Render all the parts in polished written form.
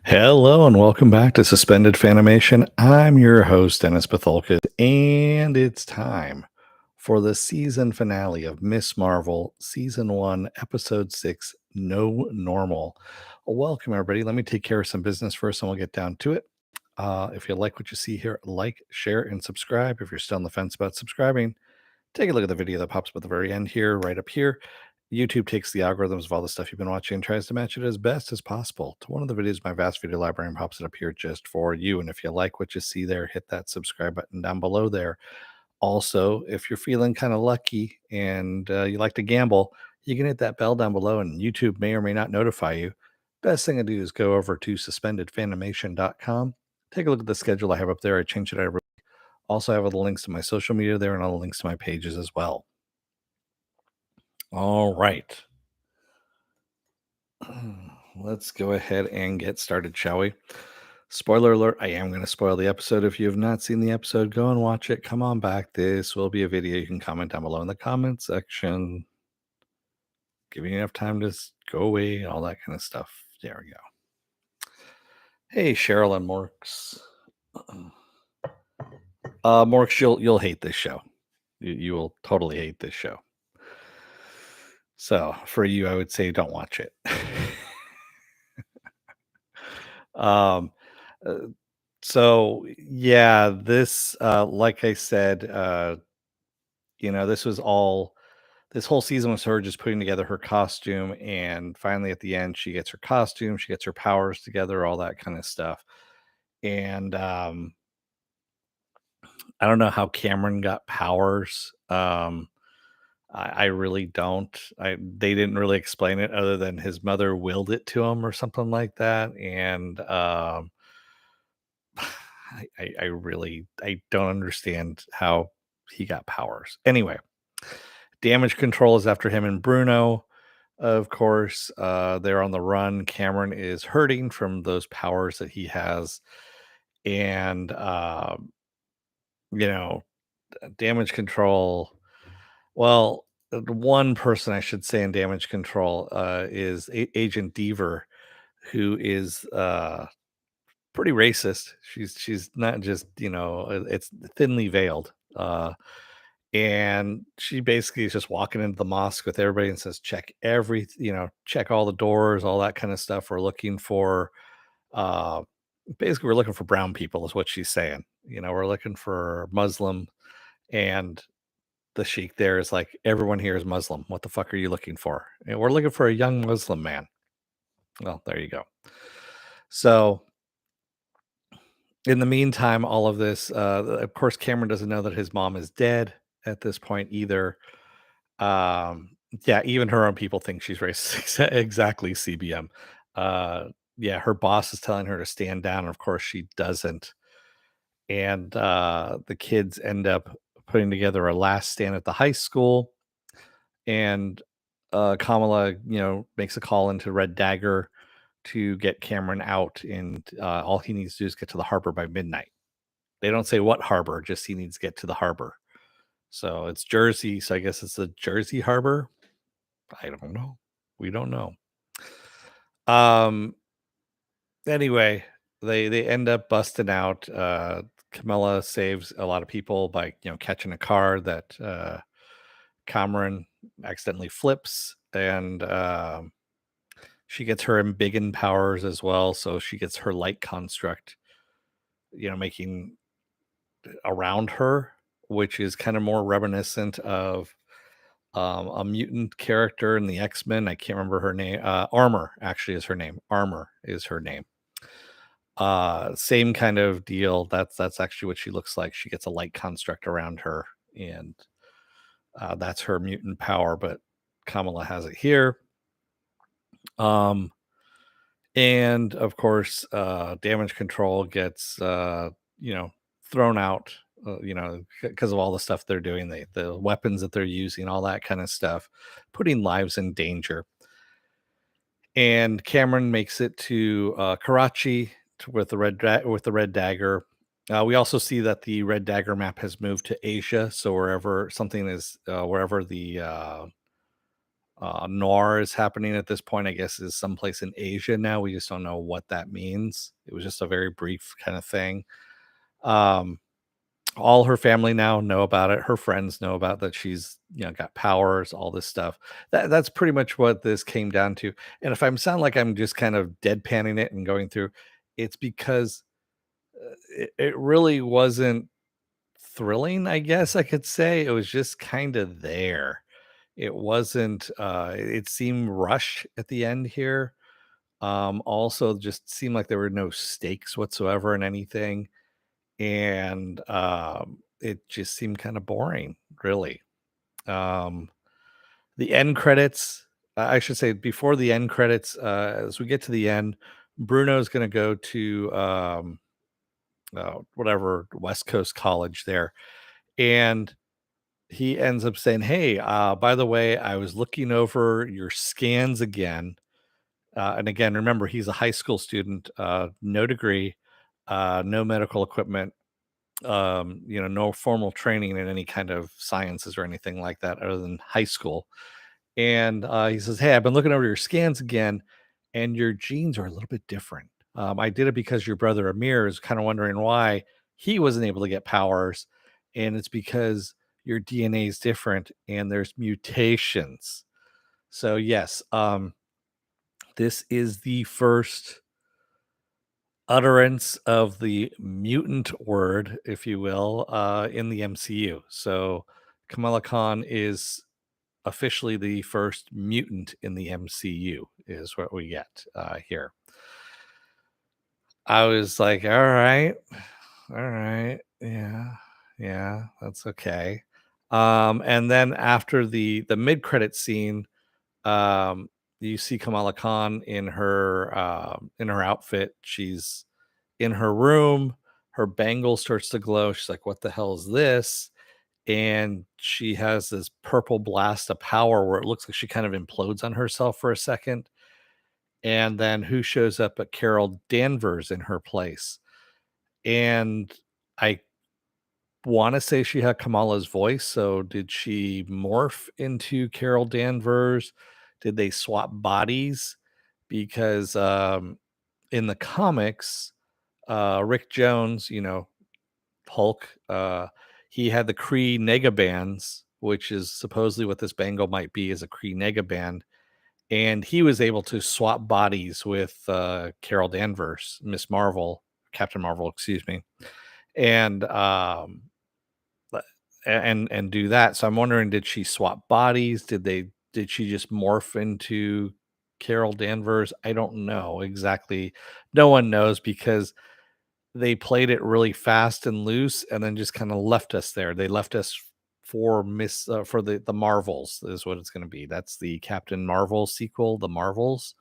Hello and welcome back to Suspended Fanimation. I'm your host, Dennis Bithoulkas, and it's time for the season finale of Miss Marvel, Season 1, Episode 6, No Normal. Welcome, everybody. Let me take care of some business first and we'll get down to it. If you like what you see here, like, share, and subscribe. If you're still on the fence about subscribing, take a look at the video that pops up at the very end here, right up here. YouTube takes the algorithms of all the stuff you've been watching and tries to match it as best as possible to one of the videos, my vast video library, and pops it up here just for you. And if you like what you see there, hit that subscribe button down below there. Also, if you're feeling kind of lucky and you like to gamble, you can hit that bell down below and YouTube may or may not notify you. Best thing to do is go over to suspendedfanimation.com. Take a look at the schedule I have up there. I change it every week. Also, I have all the links to my social media there and all the links to my pages as well. All right. Let's go ahead and get started, shall we? Spoiler alert, I am going to spoil the episode. If you have not seen the episode, go and watch it. Come on back. This will be a video. You can comment down below in the comment section. Giving you enough time to go away, all that kind of stuff. There we go. Hey, Cheryl and Morks. Morks, you'll hate this show. You will totally hate this show. So for you, I would say don't watch it. um so yeah, this like I said, this whole season was her just putting together her costume, and finally at the end she gets her costume, she gets her powers together, all that kind of stuff. And I don't know how Cameron got powers. I really don't. They didn't really explain it other than his mother willed it to him or something like that. And I don't understand how he got powers. Anyway, damage control is after him and Bruno. Of course, they're on the run. Cameron is hurting from those powers that he has, and you know, damage control. Well, the one person I should say in damage control is Agent Deaver, who is pretty racist. She's not just, it's thinly veiled. And she basically is just walking into the mosque with everybody and says, check all the doors, all that kind of stuff. We're looking for uh basically we're looking for brown people is what she's saying. We're looking for Muslim, and the sheik there is like, everyone here is Muslim. What the fuck are you looking for? And we're looking for a young Muslim man. Well, there you go. So in the meantime, all of this, of course, Cameron doesn't know that his mom is dead at this point either. Yeah, even her own people think she's racist. Exactly, CBM. Yeah, her boss is telling her to stand down, and of course she doesn't. And the kids end up putting together a last stand at the high school, and Kamala, makes a call into Red Dagger to get Cameron out, and all he needs to do is get to the harbor by midnight. They don't say what harbor, just he needs to get to the harbor. So it's Jersey, so I guess it's the Jersey harbor. I don't know. We don't know. Um anyway, they end up busting out. Camilla saves a lot of people by, catching a car that Cameron accidentally flips, and she gets her embiggen powers as well, so she gets her light construct, making around her, which is kind of more reminiscent of a mutant character in the X-Men. I can't remember her name. Armor actually is her name. Armor is her name. Same kind of deal. That's actually what she looks like. She gets a light construct around her, and that's her mutant power, but Kamala has it here. And of course, damage control gets thrown out, because of all the stuff they're doing, the weapons that they're using, all that kind of stuff, putting lives in danger. And Cameron makes it to Karachi with the red dagger. We also see that the red dagger map has moved to Asia, so wherever something is, wherever the noir is happening at this point. I guess is someplace in Asia now. We just don't know what that means. It was just a very brief kind of thing. Um, all her family now know about it. Her friends know about that she's got powers, all this stuff. That's pretty much what this came down to. And if I'm sound like I'm just kind of deadpanning it and going through, it's because it really wasn't thrilling, I guess I could say. It was just kind of there. It wasn't it seemed rushed at the end here. Also just seemed like there were no stakes whatsoever in anything. And it just seemed kind of boring, really. Um the end credits, I should say before the end credits, as we get to the end, Bruno's gonna go to whatever West Coast college there. And he ends up saying, "Hey, by the way, I was looking over your scans again." And again, remember, he's a high school student, no degree, no medical equipment, no formal training in any kind of sciences or anything like that other than high school. And he says, "Hey, I've been looking over your scans again, and your genes are a little bit different. I did it because your brother Amir is kind of wondering why he wasn't able to get powers, and it's because your DNA is different and there's mutations." So yes, this is the first utterance of the mutant word, if you will, in the MCU. So Kamala Khan is officially the first mutant in the MCU, is what we get here. I was like, all right, yeah, yeah, that's okay. And then after the mid credit scene, um, you see Kamala Khan in her outfit. She's in her room. Her bangle starts to glow. She's like, "What the hell is this?" And she has this purple blast of power where it looks like she kind of implodes on herself for a second. And then who shows up but Carol Danvers in her place? And I want to say she had Kamala's voice. So did she morph into Carol Danvers? Did they swap bodies? Because in the comics, Rick Jones, Hulk, he had the Kree nega-bands, which is supposedly what this bangle might be, is a Kree nega-band, and he was able to swap bodies with Carol Danvers, Miss Marvel, Captain Marvel, excuse me, and but- and do that. So I'm wondering, did she swap bodies? Did she just morph into Carol Danvers? I don't know exactly. No one knows because they played it really fast and loose and then just kind of left us there. They left us for the Marvels is what it's going to be. That's the Captain Marvel sequel, The Marvels,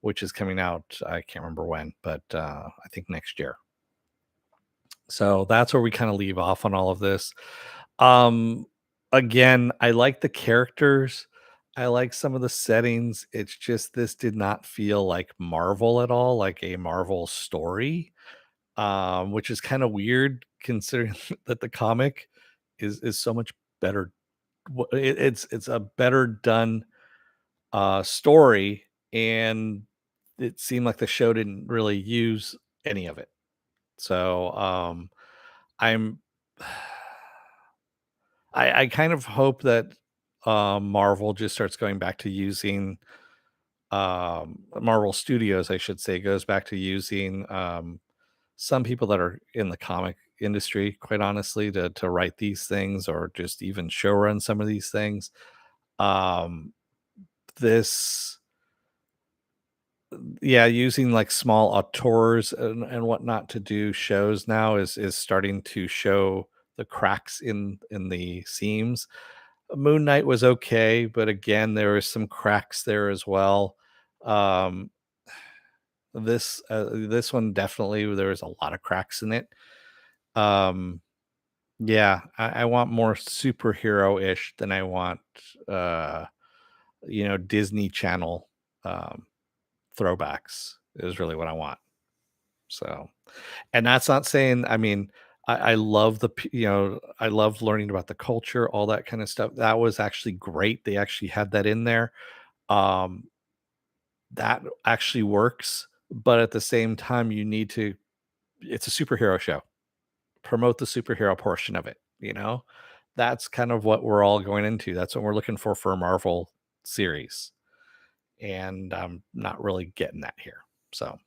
which is coming out, I can't remember when, but I think next year. So that's where we kind of leave off on all of this. Um Again, I like the characters. I like some of the settings. It's just this did not feel like Marvel at all, like a Marvel story, which is kind of weird considering that the comic is so much better. It's a better done story, and it seemed like the show didn't really use any of it. So I'm I kind of hope that Marvel just starts going back to using Marvel Studios, I should say, goes back to using some people that are in the comic industry, quite honestly, to write these things or just even showrun some of these things. Um, this, yeah, using like small auteurs and whatnot to do shows now is starting to show the cracks in the seams. Moon Knight was okay, but again, there was some cracks there as well. Um, this one definitely there was a lot of cracks in it. Um, Yeah, I want more superhero-ish than I want, uh, Disney Channel, um, throwbacks is really what I want. So, and that's not saying, I mean, I love I love learning about the culture, all that kind of stuff. That was actually great. They actually had that in there. Um, that actually works, but at the same time, you need to it's a superhero show. Promote the superhero portion of it, you know? That's kind of what we're all going into. That's what we're looking for a Marvel series, and I'm not really getting that here. So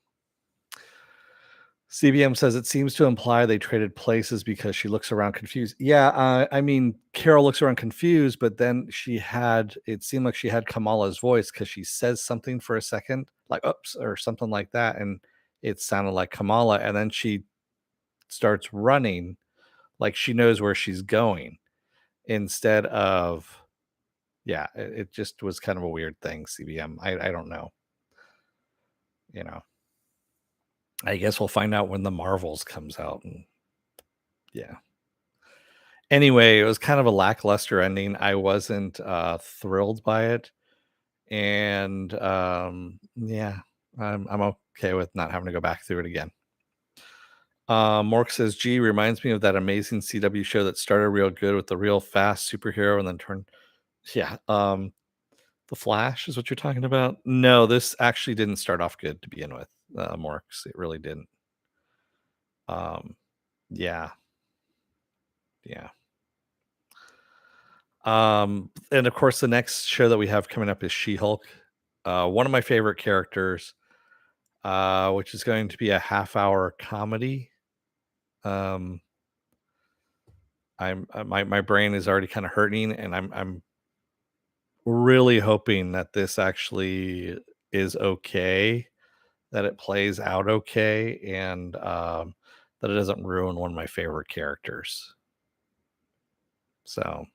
CBM says it seems to imply they traded places because she looks around confused. Yeah, I mean, Carol looks around confused, but then it seemed like she had Kamala's voice because she says something for a second, like oops, or something like that. And it sounded like Kamala. And then she starts running like she knows where she's going instead of, yeah, it just was kind of a weird thing, CBM. I don't know. You know, I guess we'll find out when the Marvels comes out. And yeah. Anyway, it was kind of a lackluster ending. I wasn't thrilled by it, and yeah, I'm okay with not having to go back through it again. Mork says, "G reminds me of that amazing CW show that started real good with the real fast superhero and then turned." Yeah, the Flash is what you're talking about. No, this actually didn't start off good to begin with. Morks, it really didn't. Um, yeah, yeah. And of course, the next show that we have coming up is She-Hulk. One of my favorite characters, which is going to be a half-hour comedy. Um, my brain is already kind of hurting, and I'm really hoping that this actually is okay, that it plays out okay, and that it doesn't ruin one of my favorite characters. So,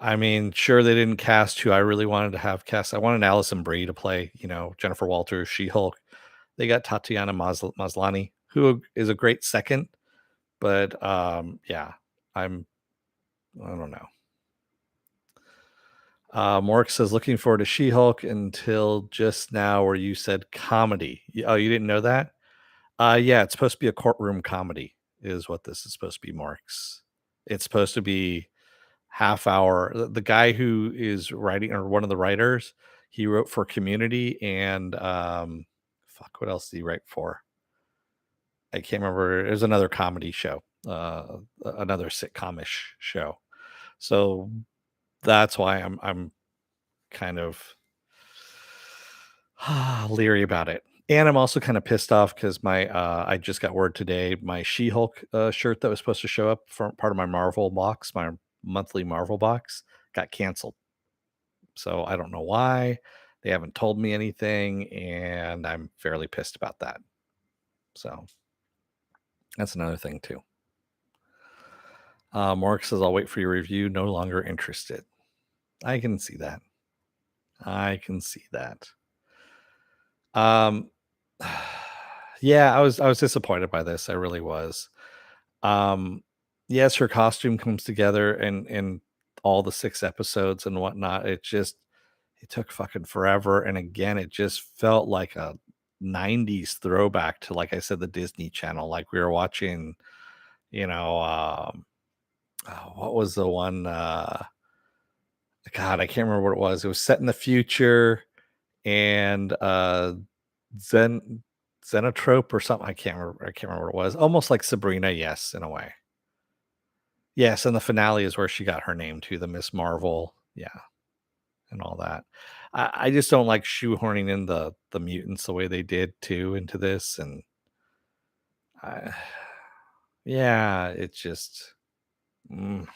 I mean, sure, they didn't cast who I really wanted to have cast. I wanted Alison Brie to play, Jennifer Walters, She-Hulk. They got Tatiana Maslany, who is a great second, but yeah, I'm I don't know. Mork says looking forward to She-Hulk until just now, where you said comedy. Oh, you didn't know that? Yeah, it's supposed to be a courtroom comedy, is what this is supposed to be. Mork's. It's supposed to be half hour. The guy who is writing, or one of the writers, he wrote for Community and fuck, what else did he write for? I can't remember. There's another comedy show, another sitcomish show. So that's why I'm kind of leery about it. And I'm also kind of pissed off because I just got word today my She-Hulk shirt that was supposed to show up for part of my Marvel box, my monthly Marvel box, got canceled. So I don't know why. They haven't told me anything, and I'm fairly pissed about that. So that's another thing too. Mark says, I'll wait for your review. No longer interested. I can see that. I can see that. Um, yeah, I was disappointed by this. I really was. Um, yes, her costume comes together and all the 6 episodes and whatnot. It took fucking forever. And again, it just felt like a 90s throwback to, like I said, the Disney Channel. Like we were watching, you know, what was the one? God, I can't remember what it was. It was set in the future and Zen Xenotrope or something. I can't remember what it was. Almost like Sabrina, yes, in a way. Yes, and the finale is where she got her name too, the Miss Marvel. Yeah, and all that. I just don't like shoehorning in the mutants the way they did too into this, and I, yeah, it's just mm,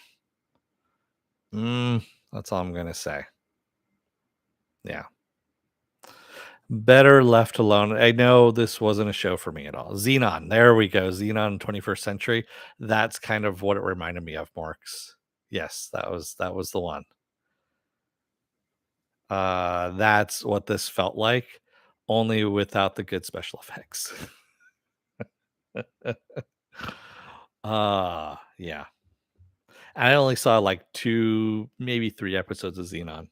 that's all I'm gonna say. Yeah. Better left alone. I know this wasn't a show for me at all. Xenon, there we go. Xenon 21st Century. That's kind of what it reminded me of, Morks. Yes, that was the one. That's what this felt like, only without the good special effects. Yeah. I only saw like 2, maybe 3 episodes of Xenon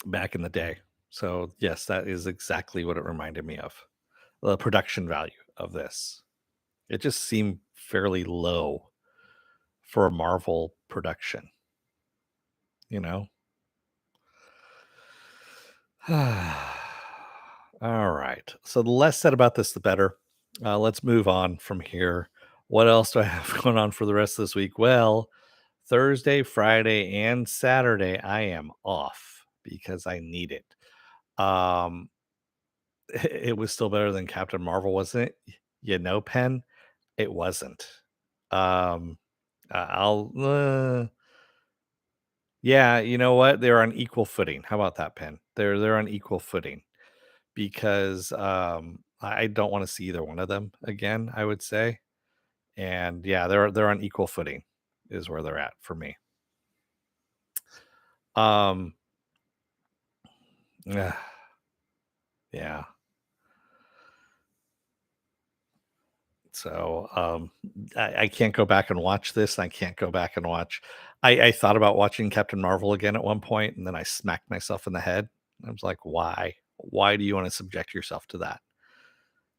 back in the day. So, yes, that is exactly what it reminded me of. the production value of this. It just seemed fairly low for a Marvel production, you know? All right. So the less said about this, the better. Let's move on from here. What else do I have going on for the rest of this week? Well, Thursday, Friday, and Saturday, I am off because I need it. Um, it was still better than Captain Marvel, wasn't it? You know, Pen, it wasn't. Um, I'll, yeah, you know what? They're on equal footing. How about that, Pen? They're on equal footing because I don't want to see either one of them again. I would say, and yeah, they're on equal footing, is where they're at for me. Um, yeah, yeah. So I can't go back and watch this. I can't go back and watch. I thought about watching Captain Marvel again at one point, and then I smacked myself in the head. I was like, why? Why do you want to subject yourself to that?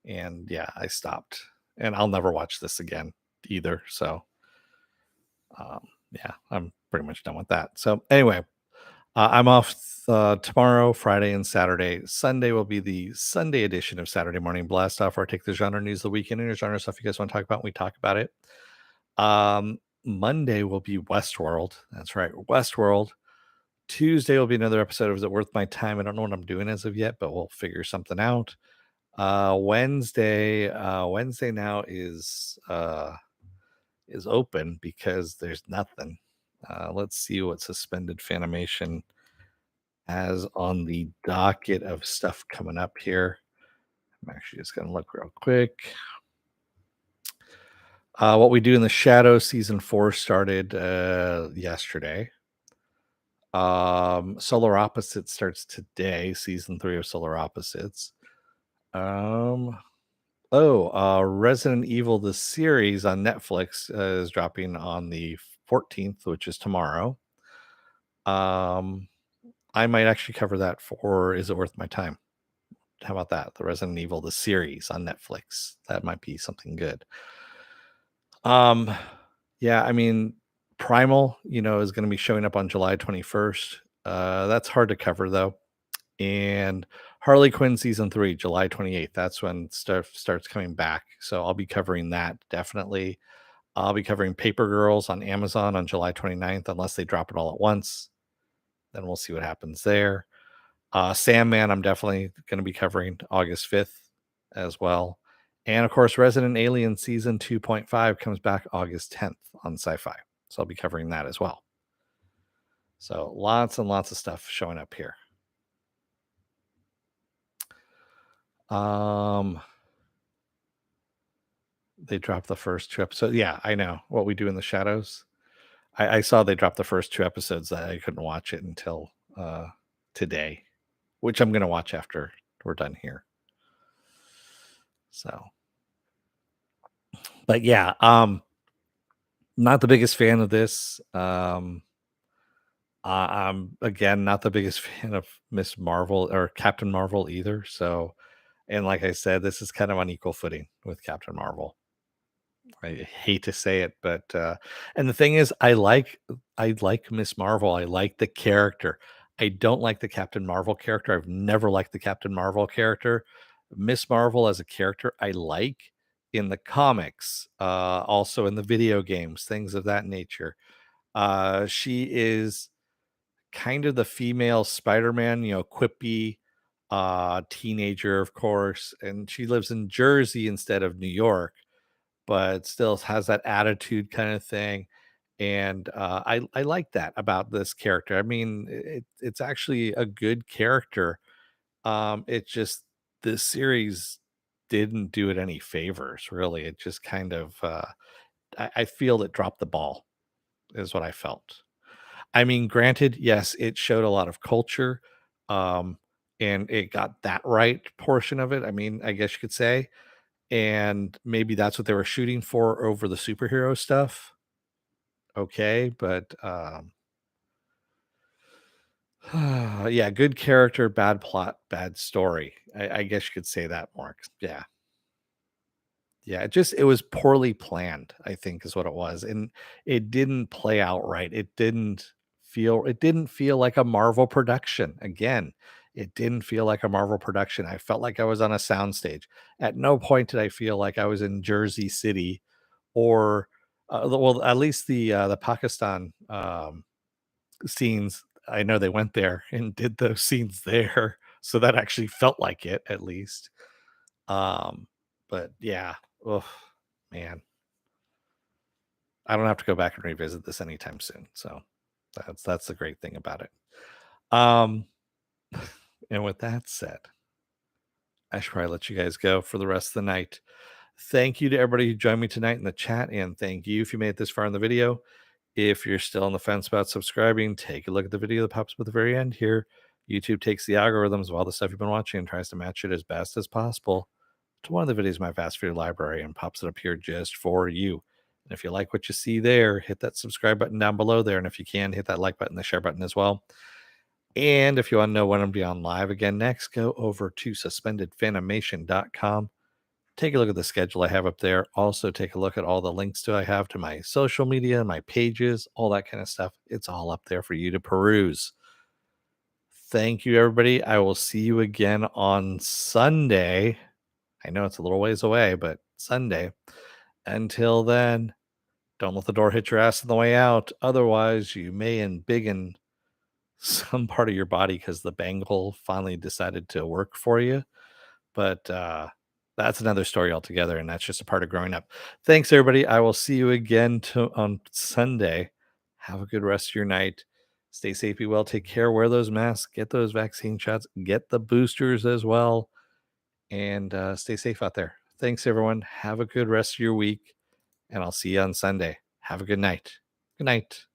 And yeah, I stopped. And I'll never watch this again either. So yeah, I'm pretty much done with that. So anyway, I'm off tomorrow, Friday, and Saturday. Sunday will be the Sunday edition of Saturday Morning Blast Off, where I take the genre news of the weekend and genre stuff you guys want to talk about. And we talk about it. Monday will be Westworld. That's right, Westworld. Tuesday will be another episode of Is It Worth My Time? I don't know what I'm doing as of yet, but we'll figure something out. Wednesday now is open because there's nothing. Let's see what Suspended Fanimation has on the docket of stuff coming up here. I'm actually just going to look real quick. What We Do in the Shadows season 4 started yesterday. Solar Opposites starts today, season 3 of Solar Opposites. Resident Evil the series on Netflix is dropping on the 14th, which is tomorrow. I might actually cover that for Is It Worth My Time? How about that? The Resident Evil the series on Netflix. That might be something good. Um, yeah, I mean, Primal, is going to be showing up on July 21st. That's hard to cover though. And Harley Quinn season 3, July 28th. That's when stuff starts coming back. So I'll be covering that definitely. I'll be covering Paper Girls on Amazon on July 29th, unless they drop it all at once. Then we'll see what happens there. Sandman, I'm definitely going to be covering August 5th as well. And of course, Resident Alien season 2.5 comes back August 10th on Sci Fi. So I'll be covering that as well. So lots and lots of stuff showing up here. They dropped the first 2 episodes. Yeah, I know What We Do in the Shadows. I saw they dropped the first 2 episodes. That I couldn't watch it until today, which I'm going to watch after we're done here. So, but yeah, not the biggest fan of this. I'm again not the biggest fan of Miss Marvel or Captain Marvel either. So, and like I said, this is kind of on equal footing with Captain Marvel. I hate to say it, but and the thing is, I like Miss Marvel. I like the character. I don't like the Captain Marvel character. I've never liked the Captain Marvel character. Miss Marvel as a character, I like in the comics, also in the video games, things of that nature. She is kind of the female Spider-Man, quippy teenager, of course, and she lives in Jersey instead of New York, but still has that attitude kind of thing. And I like that about this character. I mean, it's actually a good character. It's just this series didn't do it any favors, really. It just kind of I feel it dropped the ball, is what I felt. I mean, granted, yes, it showed a lot of culture, um, and it got that right portion of it. I mean, I guess you could say, and maybe that's what they were shooting for over the superhero stuff. Okay, but yeah, good character, bad plot, bad story I guess you could say that more. Yeah. Yeah, it was poorly planned, I think is what it was, and it didn't play out right. It didn't feel like a Marvel production. Again, it didn't feel like a Marvel production. I felt like I was on a soundstage. At no point did I feel like I was in Jersey City or well, at least the Pakistan scenes. I know they went there and did those scenes there, so that actually felt like it at least. Um, but yeah, oh man, I don't have to go back and revisit this anytime soon. So that's the great thing about it. Um, and with that said, I should probably let you guys go for the rest of the night. Thank you to everybody who joined me tonight in the chat, and thank you if you made it this far in the video. If you're still on the fence about subscribing, take a look at the video that pops up at the very end here. YouTube takes the algorithms of all the stuff you've been watching and tries to match it as best as possible to one of the videos in my vast video library and pops it up here just for you. And if you like what you see there, hit that subscribe button down below there. And if you can, hit that like button, the share button as well. And if you want to know when I'm be on live again next, go over to suspendedfanimation.com. Take a look at the schedule I have up there. Also, take a look at all the links I have to my social media, my pages, all that kind of stuff. It's all up there for you to peruse. Thank you, everybody. I will see you again on Sunday. I know it's a little ways away, but Sunday. Until then, don't let the door hit your ass on the way out. Otherwise, you may embiggen some part of your body because the bangle finally decided to work for you. But that's another story altogether, and that's just a part of growing up. Thanks, everybody. I will see you again on Sunday. Have a good rest of your night. Stay safe, be well, take care, wear those masks, get those vaccine shots, get the boosters as well, and stay safe out there. Thanks, everyone. Have a good rest of your week, and I'll see you on Sunday. Have a good night. Good night.